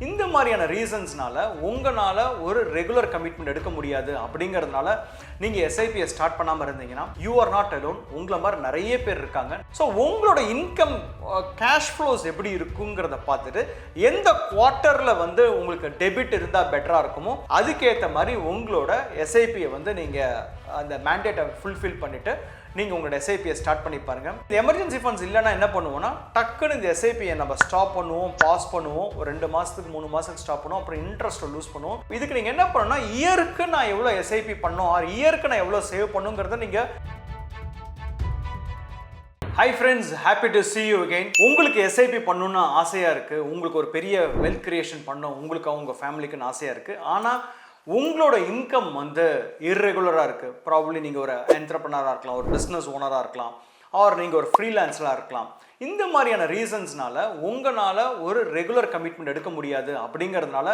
இந்த மாதிரியான ரீசன்ஸ்னால உங்களால் ஒரு ரெகுலர் கமிட்மெண்ட் எடுக்க முடியாது அப்படிங்கிறதுனால நீங்கள் எஸ்ஐபியை ஸ்டார்ட் பண்ணாமல் இருந்தீங்கன்னா யூ ஆர் நாட் அலோன். உங்களை மாதிரி நிறைய பேர் இருக்காங்க. ஸோ உங்களோட இன்கம் கேஷ் ஃப்ளோஸ் எப்படி இருக்குங்கிறத பார்த்துட்டு எந்த குவார்ட்டரில் வந்து உங்களுக்கு டெபிட் இருந்தால் பெட்டராக இருக்குமோ அதுக்கேற்ற மாதிரி உங்களோட எஸ்ஐபியை வந்து நீங்கள் அந்த மேண்டேட்டை ஃபுல்ஃபில் பண்ணிவிட்டு நீங்கள் உங்களோட எஸ்ஐபியை ஸ்டார்ட் பண்ணி பாருங்கள். இந்த எமர்ஜென்சி ஃபண்ட்ஸ் இல்லைன்னா என்ன பண்ணுவோம்னா டக்குன்னு இந்த எஸ்ஐபியை நம்ம ஸ்டாப் பண்ணுவோம், பாஸ் பண்ணுவோம், ஒரு 2 மாதத்துக்கு 3 மாதத்துக்கு ஸ்டாப் பண்ணுவோம், அப்புறம் இன்ட்ரெஸ்ட்டை லூஸ் பண்ணுவோம். இதுக்கு நீங்கள் என்ன பண்ணணும்னா இயருக்கு நான் எவ்வளோ எஸ்ஐபி பண்ணோம், இயருக்கு நான் எவ்வளோ சேவ் பண்ணுங்கிறத நீங்கள். Hi friends, happy to see you again. உங்களுக்கு எஸ்ஐபி பண்ணணும்னு ஆசையாக இருக்குது, உங்களுக்கு ஒரு பெரிய வெல்த் கிரியேஷன் பண்ணணும், உங்களுக்கு அவங்க ஃபேமிலிக்குன்னு ஆசையாக இருக்குது. ஆனால் உங்களோட இன்கம் வந்து இர்ரெகுலராக இருக்குது. ப்ராபப்ளி நீங்கள் ஒரு என்டர்ப்ரனராக இருக்கலாம், ஒரு பிஸ்னஸ் ஓனராக இருக்கலாம், ஆர் நீங்கள் ஒரு ஃப்ரீலான்ஸராக இருக்கலாம். இந்த மாதிரியான ரீசன்ஸ்னால உங்களால் ஒரு ரெகுலர் கமிட்மெண்ட் எடுக்க முடியாது அப்படிங்கிறதுனால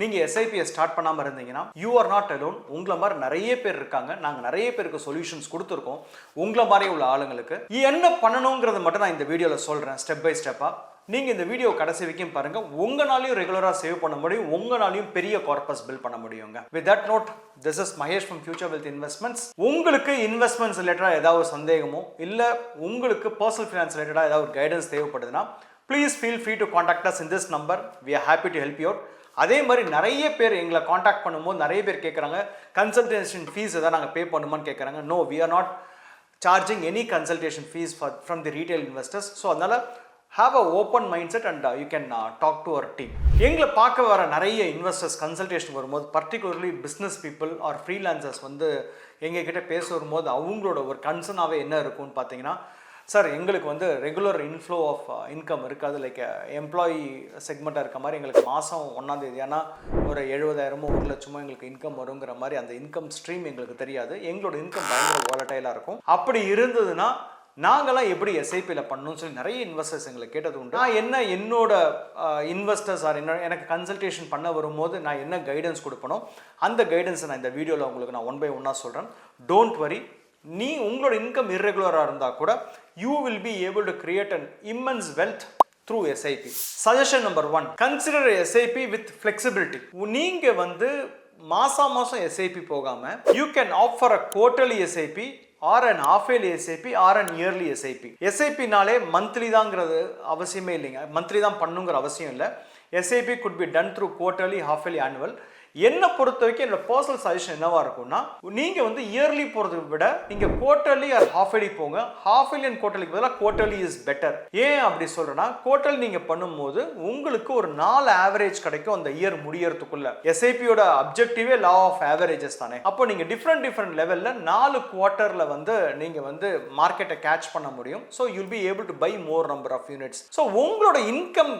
நீங்கள் எஸ்ஐபியை ஸ்டார்ட் பண்ணாமல் இருந்தீங்கன்னா யூ ஆர் நாட் அலோன். உங்களை மாதிரி நிறைய பேர் இருக்காங்க. நாங்கள் நிறைய பேருக்கு சொல்யூஷன்ஸ் கொடுத்துருக்கோம். உங்களை மாதிரி உள்ள ஆளுங்களுக்கு என்ன பண்ணணுங்கிறத மட்டும் நான் இந்த வீடியோவில் சொல்கிறேன் ஸ்டெப் பை ஸ்டெப்பாக. நீங்கள் இந்த வீடியோ கடைசி வரைக்கும் பாருங்கள். உங்களாலையும் ரெகுலராக சேவ் பண்ண முடியும், உங்களாலையும் பெரிய கார்பஸ் பில்ட் பண்ண முடியுங்க. With that note, this is Mahesh from Future Wealth Investments. உங்களுக்கு இன்வெஸ்ட்மெண்ட்ஸ் ரிலேட்டடாக ஏதாவது சந்தேகமோ இல்லை உங்களுக்கு பர்சனல் ஃபினான்ஸ் ரிலேட்டடாக ஏதாவது ஒரு கைடன்ஸ் தேவைப்படுதுன்னா please feel free to contact us in this number. We are happy to help you out. அதே மாதிரி நிறைய பேர் எங்களை காண்டாக்ட் பண்ணும்போது நிறைய பேர் கேட்குறாங்க, கன்சல்டேஷன் ஃபீஸ் எதாவது நாங்கள் பே பண்ணுமான்னு கேட்குறாங்க. No, we are not charging any consultation fees from the retail investors. So அதனால் have a open mindset and you can talk to our team. எங்களை பார்க்க வர நிறைய இன்வெஸ்டர்ஸ் கன்சல்டேஷன் வரும்போது, particularly business people are freelancers வந்து எங்ககிட்ட பேச வரும்போது அவங்களோட ஒரு கன்சர்னாகவே என்ன இருக்கும்னு பார்த்தீங்கன்னா, சார் எங்களுக்கு வந்து ரெகுலர் இன்ஃப்ளோ ஆஃப் இன்கம் இருக்காது. லைக் எம்ப்ளாயி செக்மெண்ட்டாக இருக்க மாதிரி எங்களுக்கு மாதம் 1ஆம் தேதி ஆனால் ஒரு 70,000 1 லட்சமோ எங்களுக்கு இன்கம் வருங்கிற மாதிரி அந்த இன்கம் ஸ்ட்ரீம் எங்களுக்கு தெரியாது. எங்களோட இன்கம் பயங்கர வாலட்டைலாக இருக்கும். அப்படி இருந்ததுன்னா நாங்களாம் எப்படி எஸ்ஐபியில் பண்ணணும்னு சொல்லி நிறைய இன்வெஸ்டர்ஸ் எங்களை கேட்டது உண்டு. நான் என்ன என்னோட இன்வெஸ்டர்ஸ் ஆர் எனக்கு கன்சல்டேஷன் பண்ண வரும்போது நான் என்ன கைடன்ஸ் கொடுப்பனோ அந்த கைடன்ஸை நான் இந்த வீடியோவில் உங்களுக்கு நான் 1 by 1 சொல்கிறேன். Don't worry. நீ உங்களோட இன்கம் இர்ரெகுலராக இருந்தால் கூட you will be able to create an immense wealth through SIP. Suggestion number 1, consider SIP with flexibility. நீங்கள் வந்து மாதம் எஸ்ஐபி போகாமல் you can opt for a quarterly SIP or an half yearly SIP or an yearly SIP. எஸ்ஐபினாலே monthly தாங்கிறது அவசியமே இல்லைங்க. Monthly தான் பண்ணுங்கிற அவசியம் இல்லை. SIP could be done through quarterly, half yearly, annual. என்னை பொறுத்த வரைக்கும் என்னோட பர்சனல் சஜஷன் என்னவா இருக்கும்னா, நீங்கள் வந்து இயர்லி போகிறத விட நீங்கள் குவார்ட்டர்லி ஆர் half yearly போங்க. half yearly அண்ட் குவார்ட்டர்லிக்கு பதிலாக குவார்ட்டர்லி இஸ் பெட்டர். ஏன் அப்படி சொல்கிறேன்னா, குவார்ட்டர்லி நீங்கள் பண்ணும்போது உங்களுக்கு ஒரு 4 ஆவரேஜ் கிடைக்கும் அந்த இயர் முடியறதுக்குள்ள. எஸ்ஐபியோட அப்ஜெக்டிவே லா ஆஃப் ஆவரேஜஸ் தானே. அப்போ நீங்கள் டிஃப்ரெண்ட் லெவலில் 4 குவார்ட்டரில் வந்து நீங்கள் வந்து மார்க்கெட்டை கேட்ச் பண்ண முடியும். So you'll be able to buy more number of units. So உங்களோட இன்கம்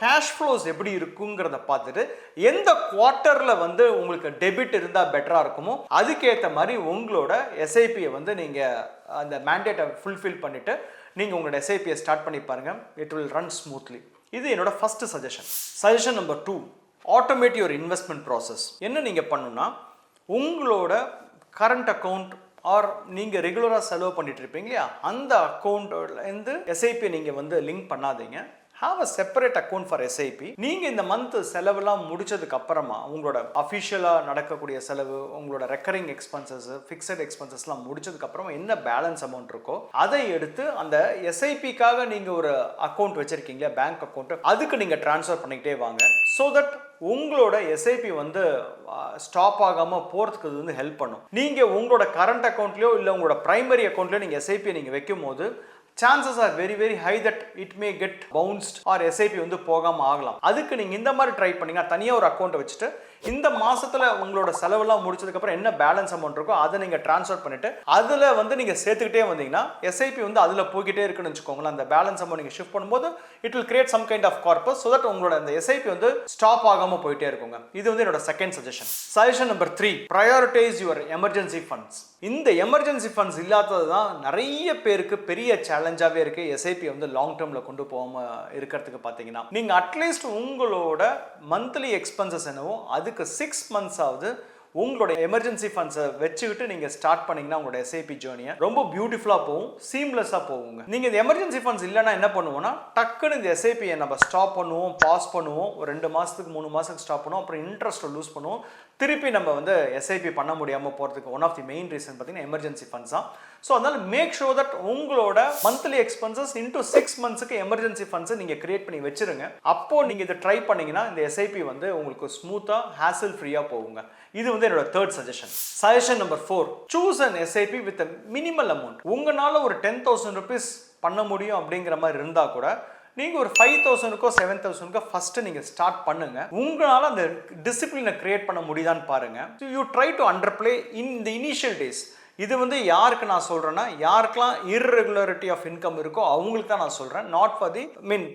கேஷ் ஃப்ளோஸ் எப்படி இருக்குங்கிறத பார்த்துட்டு எந்த குவார்ட்டரில் வந்து உங்களுக்கு டெபிட் இருந்தால் பெட்டராக இருக்குமோ அதுக்கேற்ற மாதிரி உங்களோட எஸ்ஐபியை வந்து நீங்கள் அந்த மேண்டேட்டை ஃபுல்ஃபில் பண்ணிவிட்டு நீங்கள் உங்களோட எஸ்ஐபியை ஸ்டார்ட் பண்ணி பாருங்கள். It will run smoothly. இது என்னோட first suggestion. Suggestion number 2, automate your investment process. என்ன நீங்கள் பண்ணணும்னா, உங்களோட கரண்ட் அக்கௌண்ட் ஆர் நீங்கள் ரெகுலராக செலவு பண்ணிட்டு இருப்பீங்க இல்லையா, அந்த அக்கௌண்ட்லேருந்து எஸ்ஐபி நீங்கள் வந்து லிங்க் பண்ணாதீங்க. have a separate account for SIP. நீங்கள் இந்த மந்த் செலவெல்லாம் முடிச்சதுக்கு அப்புறமா உங்களோட அஃபிஷியலாக நடக்கக்கூடிய செலவு, உங்களோட ரெக்கரிங் எக்ஸ்பென்சஸ், ஃபிக்ஸட் எக்ஸ்பென்சஸ்லாம் முடிச்சதுக்கு அப்புறமா என்ன பேலன்ஸ் அமௌண்ட் இருக்கோ அதை எடுத்து அந்த எஸ்ஐபிக்காக நீங்கள் ஒரு அக்கௌண்ட் வச்சிருக்கீங்களா, பேங்க் அக்கௌண்ட், அதுக்கு நீங்கள் ட்ரான்ஸ்ஃபர் பண்ணிக்கிட்டே வாங்க. ஸோ தட் உங்களோட எஸ்ஐபி வந்து ஸ்டாப் ஆகாமல் போகிறதுக்கு இது வந்து ஹெல்ப் பண்ணும். நீங்கள் உங்களோட கரண்ட் அக்கௌண்ட்லையோ இல்லை உங்களோட ப்ரைமரி அக்கௌண்ட்லையோ நீங்கள் எஸ்ஐபியை நீங்கள் வைக்கும் போது chances are very high that it may get bounced or SIP வந்து போகாம ஆகலாம். அதுக்கு நீங்க இந்த மாதிரி ட்ரை பண்ணீங்க, தனியா ஒரு அக்கவுண்ட் வச்சுட்டு இந்த மாசத்துல உங்களோட செலவெல்லாம் முடிச்சதுக்கு அப்புறம் என்ன பேலன்ஸ் அமௌண்ட் இருக்கோ அதை நீங்க ட்ரான்ஸ்ஃபர் பண்ணிட்டு அதுல வந்து நீங்க சேர்த்துக்கிட்டே வந்தீங்கன்னா எஸ்ஐபி வந்து அதுல போய்கிட்டே இருக்குன்னு வச்சுக்கோங்களேன். அந்த பேலன்ஸ் அமௌண்ட் நீங்க ஷிஃப்ட் பண்ணும்போது it will create some kind of corpus so that உங்களோட அந்த எஸ்ஐபி வந்து ஸ்டாப் ஆகாம போயிட்டே இருக்குங்க. இது வந்து என்னோட second suggestion. Suggestion number 3, prioritize your emergency funds. இந்த எமர்ஜென்சி ஃபண்ட்ஸ் இல்லாதது தான் நிறைய பேருக்கு பெரிய சேலஞ்சாகவே இருக்கு. எஸ்ஐபி வந்து லாங் டேர்மில் கொண்டு போகாமல் இருக்கிறதுக்கு பார்த்தீங்கன்னா நீங்கள் அட்லீஸ்ட் உங்களோட மந்த்லி எக்ஸ்பென்சஸ் என்னவோ அதுக்கு 6 months ஆகுது உங்களோட எமர்ஜென்சி ஃபண்ட்ஸை வச்சுக்கிட்டு நீங்கள் ஸ்டார்ட் பண்ணீங்கன்னா உங்களோட எஸ்ஐபி ஜேர்னியை ரொம்ப பியூட்டிஃபுல்லாக போகும், சீம்லெஸ்ஸாக போகுங்க. நீங்கள் இந்த எமர்ஜென்சி ஃபண்ட்ஸ் இல்லைன்னா என்ன பண்ணுவோம்னா டக்குன்னு இந்த எஸ்ஐபியை நம்ம ஸ்டாப் பண்ணுவோம், பாஸ் பண்ணுவோம், ஒரு 2 மாதத்துக்கு 3 மாதத்துக்கு ஸ்டாப் பண்ணுவோம், அப்புறம் இன்ட்ரெஸ்ட்டை லூஸ் பண்ணுவோம். திருப்பி நம்ம வந்து எஸ்ஐபி பண்ண முடியாமல் போகிறதுக்கு one of the main reason பார்த்தீங்கன்னா எமர்ஜென்சி ஃபண்ட்ஸ் தான். ஸோ அதனால் மேக் ஷோர் தட் உங்களோட மந்த்லி எக்ஸ்பென்சஸ் இன்டூ 6 மந்த்ஸுக்கு எமர்ஜென்சி ஃபண்ட்ஸை நீங்கள் கிரியேட் பண்ணி வச்சிருங்க. அப்போ நீங்கள் இதை ட்ரை பண்ணீங்கன்னா இந்த எஸ்ஐபி வந்து உங்களுக்கு ஸ்மூத்தாக ஹேசல் ஃப்ரீயாக போகுங்க. இது வந்து என்னோட 3rd suggestion. Suggestion number 4, choose an SIP with minimal amount. உங்களால் ஒரு 10,000 rupees பண்ண முடியும் அப்படிங்கிற மாதிரி இருந்தால் கூட நீங்கள் ஒரு 5,000க்கோ 7,000க்கோ ஃபஸ்ட்டு நீங்கள் ஸ்டார்ட் பண்ணுங்க. உங்களால் அந்த டிசிப்ளினை கிரியேட் பண்ண முடியுதான்னு பாருங்க. You try to underplay in the initial days. இது வந்து யாருக்கு நான் சொல்கிறேன்னா, யாருக்கெல்லாம் irregularity ஆஃப் இன்கம் இருக்கோ அவங்களுக்கு தான் நான் சொல்கிறேன். Not for the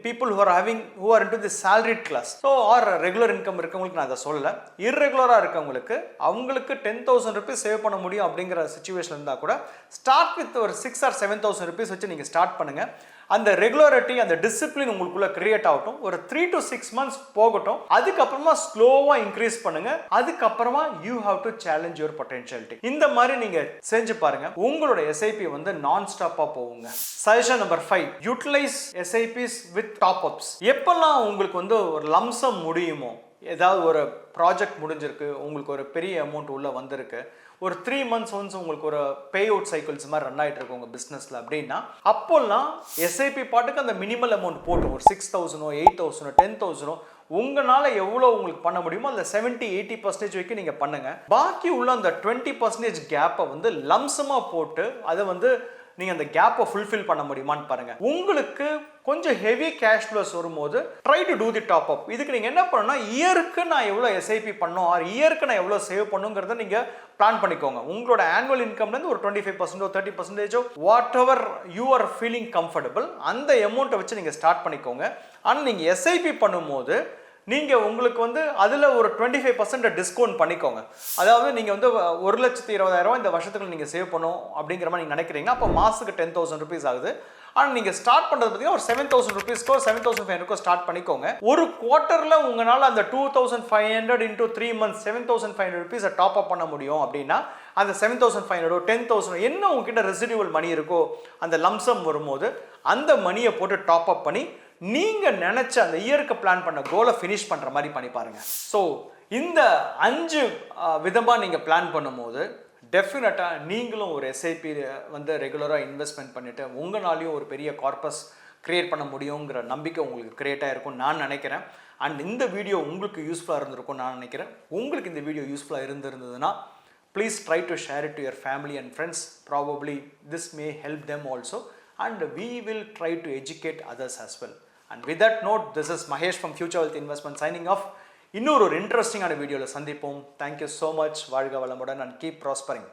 people who are into the salaried class. So or regular income இருக்கவங்களுக்கு நான் அதை சொல்லலை. இர்ரெகுலராக இருக்கவங்களுக்கு அவங்களுக்கு 10,000 rupees சேவ் பண்ண முடியும் அப்படிங்கிற சுச்சுவேஷன் இருந்தால் கூட ஸ்டார்ட் வித் ஒரு 6,000 or 7,000 rupees வச்சு நீங்கள் ஸ்டார்ட் பண்ணுங்கள். அந்த ரெகுலாரிட்டி, அந்த டிசிப்ளின் உங்களுக்குள்ள கிரியேட் ஆகட்டும். ஒரு 3 to 6 months போகட்டும். அதுக்கப்புறமா ஸ்லோவா இன்க்ரீஸ் பண்ணுங்க. அதுக்கப்புறமா you have to challenge your potentiality. இந்த மாதிரி நீங்க செஞ்சு பாருங்க, உங்களோட எஸ்ஐபி வந்து நான் ஸ்டாப்பா போகுங்க. Suggestion number 5, utilise SIPs with top ups. எப்பெல்லாம் உங்களுக்கு வந்து ஒரு லம்சம் முடியுமோ, ஏதாவது ஒரு ப்ராஜெக்ட் முடிஞ்சிருக்கு, உங்களுக்கு ஒரு பெரிய அமௌண்ட் உள்ள வந்திருக்கு, ஒரு 3 months ஒன்ஸ் உங்களுக்கு ஒரு பே அவுட் சைக்கிள்ஸ் மாதிரி ரன் ஆகிட்டு இருக்கு உங்கள் பிஸ்னஸில் அப்படின்னா, அப்போல்லாம் எஸ்ஐபி பாட்டுக்கு அந்த மினிமல் அமௌண்ட் போட்டு ஒரு 6,000, 8,000, 10,000 உங்களால் எவ்வளோ உங்களுக்கு பண்ண முடியுமோ அந்த 70-80% வரைக்கும் நீங்கள் பண்ணுங்க. பாக்கி உள்ள அந்த 20% கேப்பை வந்து லம்சமாக போட்டு அதை வந்து நீங்கள் அந்த கேப்பை ஃபுல்ஃபில் பண்ண முடியுமான்னு பாருங்கள். உங்களுக்கு கொஞ்சம் ஹெவி கேஷ் ஃப்ளோஸ் வரும்போது try to do the top up. இதுக்கு நீங்கள் என்ன பண்ணணும்னா, இயருக்கு நான் எவ்வளோ எஸ்ஐபி பண்ணோம், ஆர் இயருக்கு நான் எவ்வளோ சேவ் பண்ணுங்கிறத நீங்கள் பிளான் பண்ணிக்கோங்க. உங்களோட ஆனுவல் இன்கம்லேருந்து ஒரு 25%, 30%, what ever you are feeling comfortable, அந்த அமௌண்ட்டை வச்சு நீங்கள் ஸ்டார்ட் பண்ணிக்கோங்க. ஆனால் நீங்கள் எஸ்ஐபி பண்ணும்போது நீங்கள் உங்களுக்கு வந்து அதில் ஒரு 25% டிஸ்கவுண்ட் பண்ணிக்கோங்க. அதாவது நீங்கள் வந்து 1,20,000 இந்த வருஷத்துக்கு நீங்கள் சேவ் பண்ணும் அப்படிங்கிற மாதிரி நீங்கள் நினைக்கிறீங்க. அப்போ மாதத்துக்கு 10,000 rupees ஆகுது. ஆனால் நீங்கள் ஸ்டார்ட் பண்ணுறது பார்த்தீங்கன்னா ஒரு 7,000 rupeesக்கோ 7,500க்கோ ஸ்டார்ட் பண்ணிக்கோங்க. ஒரு குவார்ட்டரில் உங்களால் அந்த 2,500 into 3 months 7,500 rupees top up பண்ண முடியும் அப்படின்னா, அந்த 7,500 10,000 என்ன உங்ககிட்ட ரெசிடியூவல் மணி இருக்கோ அந்த லம்சம் வரும்போது அந்த மணியை போட்டு டாப் அப் பண்ணி நீங்கள் நினச்ச அந்த இயருக்கு பிளான் பண்ண கோலை ஃபினிஷ் பண்ணுற மாதிரி பண்ணி பாருங்கள். ஸோ இந்த 5 விதமாக நீங்கள் பிளான் பண்ணும்போது டெஃபினட்டாக நீங்களும் ஒரு எஸ்ஐபி வந்து ரெகுலராக இன்வெஸ்ட்மெண்ட் பண்ணிவிட்டு உங்களாலையும் ஒரு பெரிய கார்பஸ் க்ரியேட் பண்ண முடியுங்கிற நம்பிக்கை உங்களுக்கு க்ரியேட் ஆகிருக்கும் நான் நினைக்கிறேன். அண்ட் இந்த வீடியோ உங்களுக்கு யூஸ்ஃபுல்லாக இருந்திருக்கும் நான் நினைக்கிறேன். உங்களுக்கு இந்த வீடியோ யூஸ்ஃபுல்லாக இருந்திருந்ததுன்னா please try to share it to your family and friends. Probably this may help them also and we will try to educate others as well. And with that note, this is Mahesh from Future Wealth Investment signing off. இன்னொரு இன்ட்ரெஸ்டிங்கான வீடியோவில் சந்திப்போம். Thank you so much. வாழ்க வளமுடன் and keep prospering.